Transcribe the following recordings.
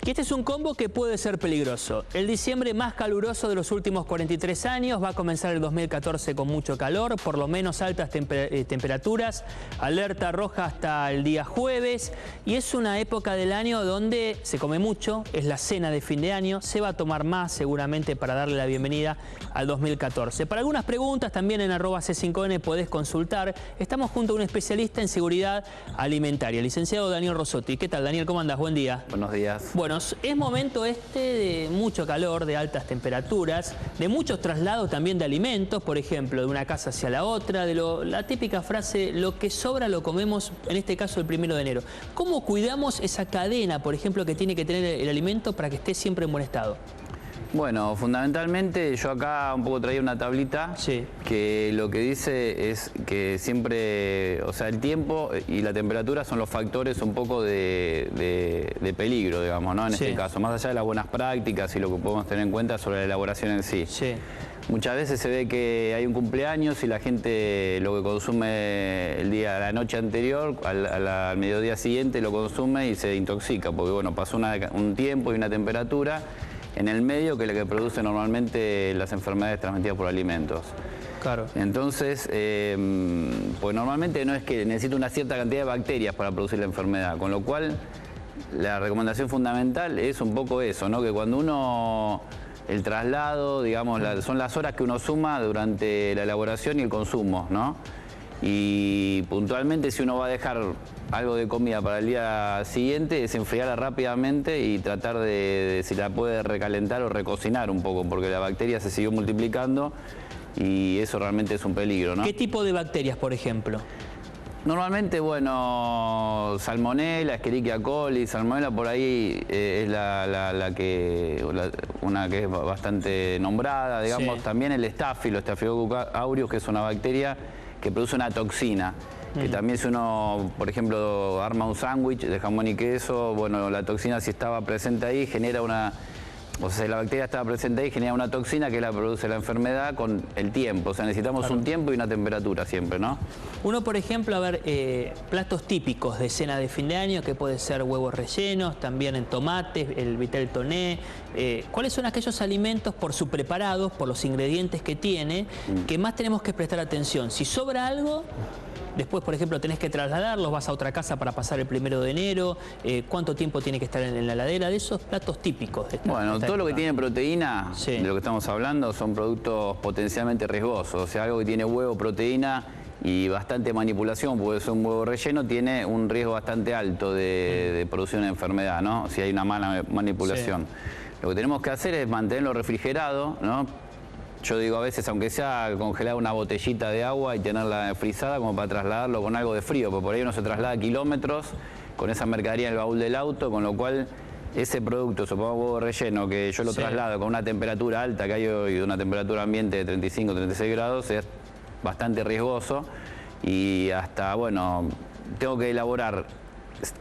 Y este es un combo que puede ser peligroso. El diciembre más caluroso de los últimos 43 años, va a comenzar el 2014 con mucho calor, por lo menos altas temperaturas, alerta roja hasta el día jueves, y es una época del año donde se come mucho, es la cena de fin de año, se va a tomar más seguramente para darle la bienvenida al 2014. Para algunas preguntas también en @C5N podés consultar. Estamos junto a un especialista en seguridad alimentaria, el licenciado Daniel Rosotti. ¿Qué tal, Daniel? ¿Cómo andás? Buen día. Buenos días. Bueno, es momento de mucho calor, de altas temperaturas, de muchos traslados también de alimentos, por ejemplo, de una casa hacia la otra, la típica frase, lo que sobra lo comemos, en este caso el 1 de enero. ¿Cómo cuidamos esa cadena, por ejemplo, que tiene que tener el alimento para que esté siempre en buen estado? Bueno, fundamentalmente yo acá un poco traía una tablita que lo que dice es que siempre, o sea, el tiempo y la temperatura son los factores un poco de peligro, digamos, ¿no? En este caso, más allá de las buenas prácticas y lo que podemos tener en cuenta sobre la elaboración en sí. Muchas veces se ve que hay un cumpleaños y la gente lo que consume la noche anterior, al mediodía siguiente lo consume y se intoxica, porque bueno, pasó un tiempo y una temperatura en el medio que es la que produce normalmente las enfermedades transmitidas por alimentos. Claro. Entonces, pues normalmente no es que necesita una cierta cantidad de bacterias para producir la enfermedad, con lo cual la recomendación fundamental es un poco eso, ¿no? Que cuando el traslado, digamos, son las horas que uno suma durante la elaboración y el consumo, ¿no? Y puntualmente si uno va a dejar algo de comida para el día siguiente, es enfriarla rápidamente y tratar de si la puede recalentar o recocinar un poco, porque la bacteria se siguió multiplicando y eso realmente es un peligro, ¿no? ¿Qué tipo de bacterias, por ejemplo? Normalmente, bueno, Salmonella, Escherichia coli, Salmonella por ahí es una que es bastante nombrada, digamos. También el Staphylococcus aureus, que es una bacteria que produce una toxina, que también si uno, por ejemplo, arma un sándwich de jamón y queso, bueno, la toxina si estaba presente ahí genera o sea, la bacteria estaba presente ahí, genera una toxina que produce la enfermedad con el tiempo. O sea, necesitamos un tiempo y una temperatura siempre, ¿no? Uno, por ejemplo, platos típicos de cena de fin de año, que puede ser huevos rellenos, también en tomates, el vitel toné. ¿Cuáles son aquellos alimentos por su preparados, por los ingredientes que tiene, que más tenemos que prestar atención? Si sobra algo, después, por ejemplo, tenés que trasladarlos, vas a otra casa para pasar el 1 de enero, ¿cuánto tiempo tiene que estar en la heladera? De esos platos típicos. Bueno, todo lo que tiene proteína, de lo que estamos hablando, son productos potencialmente riesgosos. O sea, algo que tiene huevo, proteína y bastante manipulación, puede ser un huevo relleno, tiene un riesgo bastante alto de producir una enfermedad, ¿no? Si hay una mala manipulación. Lo que tenemos que hacer es mantenerlo refrigerado, ¿no? Yo digo a veces, aunque sea congelar una botellita de agua y tenerla frizada como para trasladarlo con algo de frío, porque por ahí uno se traslada kilómetros con esa mercadería en el baúl del auto, con lo cual ese producto, supongamos huevo relleno, que yo lo traslado con una temperatura alta, que hay hoy una temperatura ambiente de 35, 36 grados, es bastante riesgoso y hasta, bueno, tengo que elaborar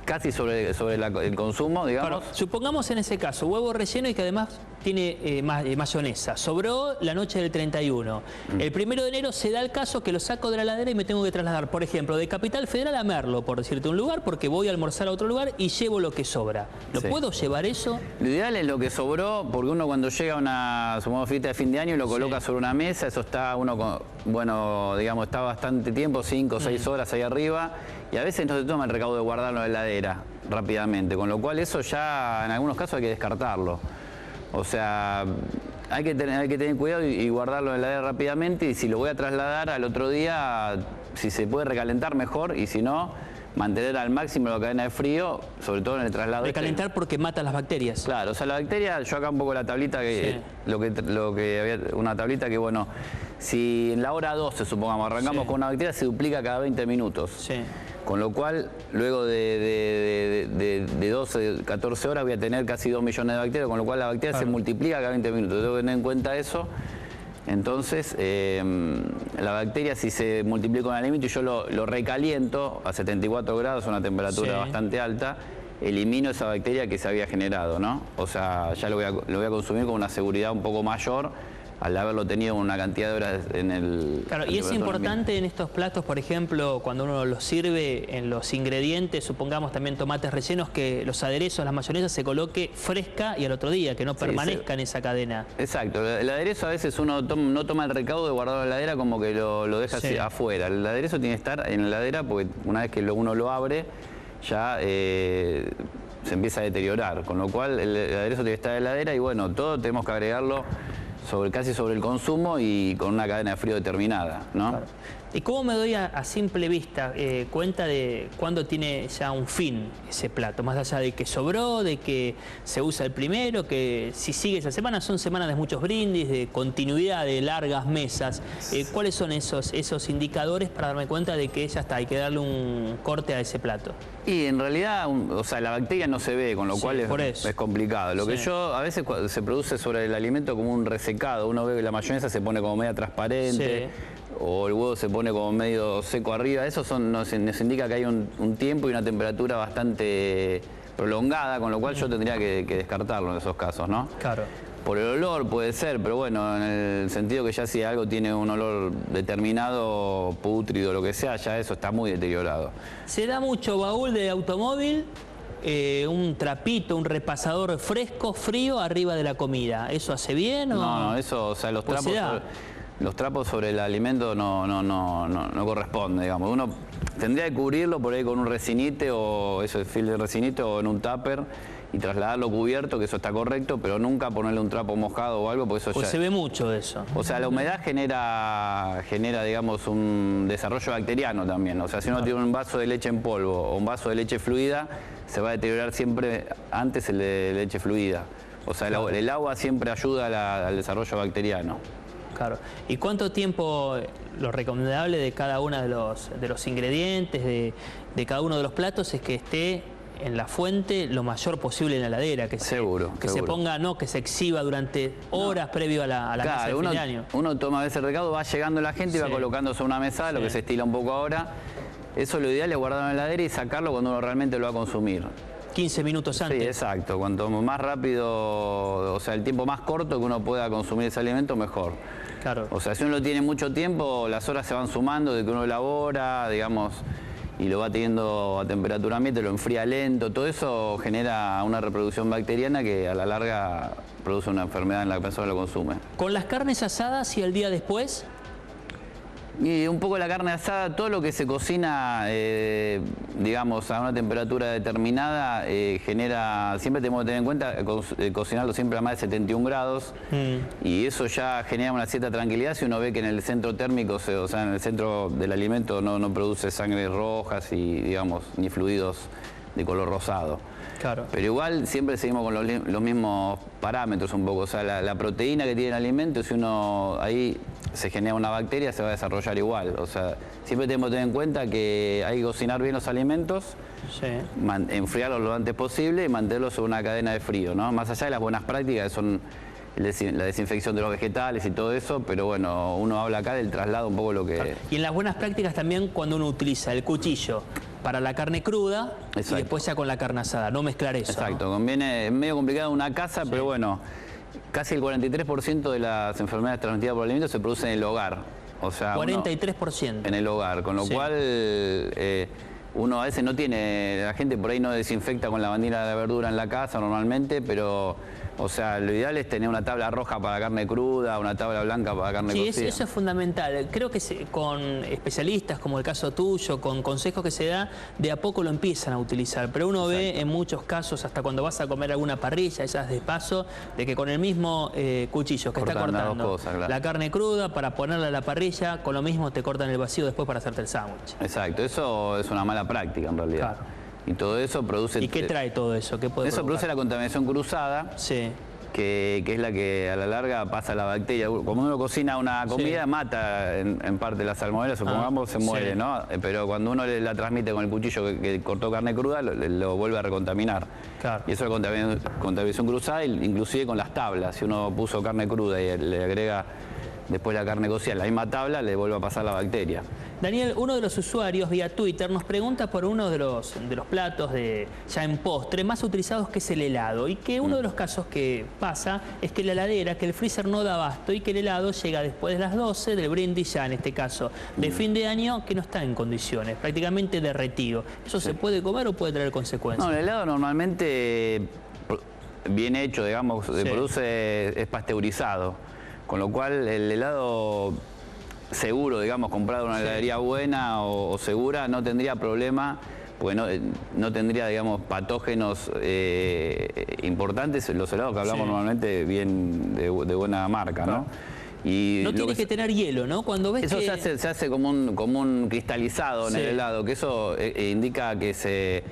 casi sobre el consumo, digamos. Claro, supongamos en ese caso, huevo relleno y que además tiene mayonesa. Sobró la noche del 31. El 1 de enero se da el caso que lo saco de la heladera y me tengo que trasladar, por ejemplo, de Capital Federal a Merlo, por decirte un lugar, porque voy a almorzar a otro lugar y llevo lo que sobra. ¿Lo puedo llevar eso? Lo ideal es lo que sobró, porque uno cuando llega a una fiesta de fin de año y lo coloca sobre una mesa, eso está bueno, digamos, está bastante tiempo, 5 o 6 horas ahí arriba, y a veces no se toma el recaudo de guardarlo en la heladera rápidamente, con lo cual eso ya en algunos casos hay que descartarlo. O sea, hay que tener cuidado y guardarlo en la heladera rápidamente, y si lo voy a trasladar al otro día, si se puede recalentar mejor, y si no, mantener al máximo la cadena de frío, sobre todo en el traslado. Recalentar porque mata las bacterias. Claro, o sea, la bacteria, yo acá un poco la tablita, una tablita que, bueno, si en la hora 12, supongamos, arrancamos con una bacteria, se duplica cada 20 minutos. Con lo cual, luego de 12, 14 horas voy a tener casi 2 millones de bacterias, con lo cual la bacteria se multiplica cada 20 minutos. Tengo que tener en cuenta eso. Entonces, la bacteria, si se multiplica con el alimento y yo lo recaliento a 74 grados, una temperatura bastante alta, elimino esa bacteria que se había generado, ¿no? O sea, ya lo voy a consumir con una seguridad un poco mayor al haberlo tenido una cantidad de horas en el... Claro, y es importante en estos platos, por ejemplo, cuando uno los sirve en los ingredientes, supongamos también tomates rellenos, que los aderezos, las mayonesas se coloque fresca y al otro día, que no permanezca en esa cadena. Exacto, el aderezo a veces uno no toma el recaudo de guardarlo en la heladera, como que lo deja así afuera. El aderezo tiene que estar en la heladera porque una vez que uno lo abre, ya se empieza a deteriorar, con lo cual el aderezo tiene que estar en la heladera y bueno, todo tenemos que agregarlo casi sobre el consumo y con una cadena de frío determinada, ¿no? Claro. ¿Y cómo me doy a simple vista cuenta de cuándo tiene ya un fin ese plato? Más allá de que sobró, de que se usa el primero, que si sigue esa semana, son semanas de muchos brindis, de continuidad, de largas mesas. ¿Cuáles son esos indicadores para darme cuenta de que ya está, hay que darle un corte a ese plato? Y en realidad, o sea, la bacteria no se ve, con lo cual es complicado. Lo que yo, a veces se produce sobre el alimento como un resecado. Uno ve que la mayonesa se pone como media transparente, o el huevo se pone como medio seco arriba. Eso nos indica que hay un tiempo y una temperatura bastante prolongada, con lo cual yo tendría que descartarlo en esos casos, ¿no? Claro. Por el olor puede ser, pero bueno, en el sentido que ya si algo tiene un olor determinado, pútrido, lo que sea, ya eso está muy deteriorado. Se da mucho baúl de automóvil, un trapito, un repasador fresco, frío, arriba de la comida. ¿Eso hace bien o...? No, eso, o sea, los trapos sobre el alimento no corresponde, digamos. Uno tendría que cubrirlo por ahí con un resinite o eso es film de resinite o en un tupper y trasladarlo cubierto, que eso está correcto, pero nunca ponerle un trapo mojado o algo, porque eso pues se ve mucho de eso. O sea, la humedad genera, digamos, un desarrollo bacteriano también. O sea, si uno tiene un vaso de leche en polvo o un vaso de leche fluida, se va a deteriorar siempre antes el de leche fluida. O sea, el agua siempre ayuda al desarrollo bacteriano. Claro. ¿Y cuánto tiempo lo recomendable de cada uno de los ingredientes, de cada uno de los platos, es que esté en la fuente lo mayor posible en la heladera? Seguro. Se ponga, no que se exhiba durante horas previo a la mesa de fin de año. Uno toma a veces el recaudo, va llegando la gente y va colocándose una mesa, lo que se estila un poco ahora. Eso lo ideal es guardarlo en la heladera y sacarlo cuando uno realmente lo va a consumir. 15 minutos antes. Sí, exacto. Cuanto más rápido, o sea, el tiempo más corto que uno pueda consumir ese alimento, mejor. Claro. O sea, si uno lo tiene mucho tiempo, las horas se van sumando de que uno elabora, digamos, y lo va teniendo a temperatura ambiente, lo enfría lento. Todo eso genera una reproducción bacteriana que a la larga produce una enfermedad en la persona que lo consume. ¿Con las carnes asadas y el día después? Y un poco la carne asada, todo lo que se cocina, digamos, a una temperatura determinada, siempre tenemos que tener en cuenta cocinarlo siempre a más de 71 grados y eso ya genera una cierta tranquilidad si uno ve que en el centro térmico, o sea, en el centro del alimento no produce sangre rojas y, digamos, ni fluidos de color rosado. Claro. Pero igual siempre seguimos con los mismos parámetros un poco, o sea, la proteína que tiene el alimento, si uno ahí se genera una bacteria, se va a desarrollar igual. O sea, siempre tenemos que tener en cuenta que hay que cocinar bien los alimentos, enfriarlos lo antes posible y mantenerlos sobre una cadena de frío, ¿no? Más allá de las buenas prácticas, que son la desinfección de los vegetales y todo eso, pero bueno, uno habla acá del traslado un poco lo que... Claro. Y en las buenas prácticas también cuando uno utiliza el cuchillo para la carne cruda y después ya con la carne asada, no mezclar eso. Exacto, conviene, es medio complicado en una casa, pero bueno, casi el 43% de las enfermedades transmitidas por alimentos se producen en el hogar. O sea, 43%. En el hogar, con lo cual uno a veces no tiene, la gente por ahí no desinfecta con la bandera de la verdura en la casa normalmente, pero... O sea, lo ideal es tener una tabla roja para carne cruda, una tabla blanca para carne cocida. Sí, eso es fundamental. Creo que con especialistas, como el caso tuyo, con consejos que se da, de a poco lo empiezan a utilizar. Pero uno ve en muchos casos, hasta cuando vas a comer alguna parrilla, esas de paso, de que con el mismo cuchillo que está cortando la carne cruda para ponerla a la parrilla, con lo mismo te cortan el vacío después para hacerte el sándwich. Exacto, eso es una mala práctica en realidad. Claro. Y todo eso produce... ¿Y qué trae todo eso? ¿Qué puede provocar? Produce la contaminación cruzada, que es la que a la larga pasa la bacteria. Como uno cocina una comida, mata en parte la salmonela, supongamos, se muere, ¿no? Pero cuando uno la transmite con el cuchillo que cortó carne cruda, lo vuelve a recontaminar. Claro. Y eso es la contaminación cruzada, inclusive con las tablas. Si uno puso carne cruda y le agrega después la carne cocida en la misma tabla, le vuelve a pasar la bacteria. Daniel, uno de los usuarios vía Twitter nos pregunta por uno de los platos ya en postre más utilizados, que es el helado, y que uno de los casos que pasa es que la heladera, que el freezer no da abasto y que el helado llega después de las 12 del brindis, ya en este caso de fin de año, que no está en condiciones, prácticamente derretido. ¿Eso se puede comer o puede traer consecuencias? No, el helado normalmente, bien hecho, digamos, se produce, es pasteurizado, con lo cual el helado seguro, digamos, comprado en una heladería buena o segura, no tendría problema, porque no tendría, digamos, patógenos importantes. Los helados que hablamos normalmente bien de buena marca, ¿no? Y no tiene que tener hielo, ¿no? Cuando ves eso que... se hace como un cristalizado en el helado, que eso indica que se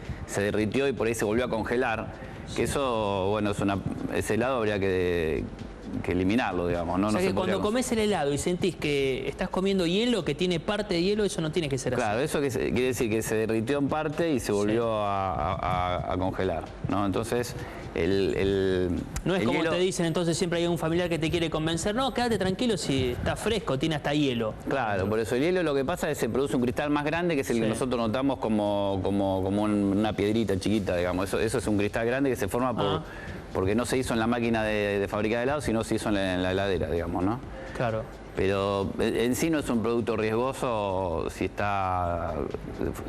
derritió y por ahí se volvió a congelar. Que eso, bueno, ese helado habría que eliminarlo, digamos. ¿No? O sea, no que cuando comes el helado y sentís que estás comiendo hielo, que tiene parte de hielo, eso no tiene que ser así. Claro, eso quiere decir que se derritió en parte y se volvió a congelar, ¿no? Entonces, no es como hielo... te dicen, entonces siempre hay un familiar que te quiere convencer, no, quédate tranquilo si está fresco, tiene hasta hielo. Claro, por eso el hielo lo que pasa es que se produce un cristal más grande, que es el que nosotros notamos como una piedrita chiquita, digamos. Eso es un cristal grande que se forma porque no se hizo en la máquina de fabricar helado, sino se hizo en la heladera, digamos, ¿no? Claro. Pero en sí no es un producto riesgoso si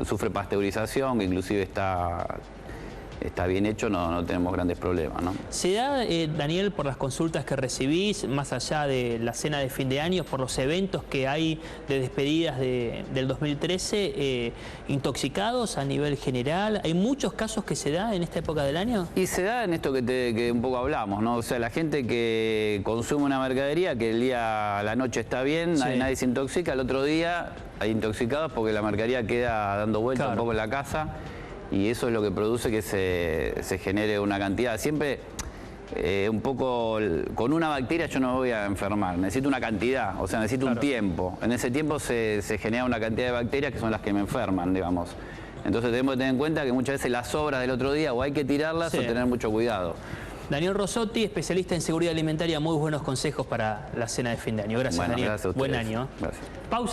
sufre pasteurización, que inclusive está bien hecho, no tenemos grandes problemas, ¿no? ¿Se da, Daniel, por las consultas que recibís, más allá de la cena de fin de año, por los eventos que hay de despedidas del 2013, intoxicados a nivel general? ¿Hay muchos casos que se da en esta época del año? Y se da en esto que un poco hablamos, ¿no? O sea, la gente que consume una mercadería, que el día a la noche está bien, nadie se intoxica, al otro día hay intoxicados porque la mercadería queda dando vueltas un poco en la casa. Y eso es lo que produce que se genere una cantidad. Siempre un poco, con una bacteria yo no me voy a enfermar, necesito una cantidad, o sea, necesito un tiempo. En ese tiempo se genera una cantidad de bacterias que son las que me enferman, digamos. Entonces tenemos que tener en cuenta que muchas veces las sobras del otro día o hay que tirarlas o tener mucho cuidado. Daniel Rossotti, especialista en seguridad alimentaria, muy buenos consejos para la cena de fin de año. Gracias, Daniel. Gracias a ustedes. Buen año. Gracias. Pausa.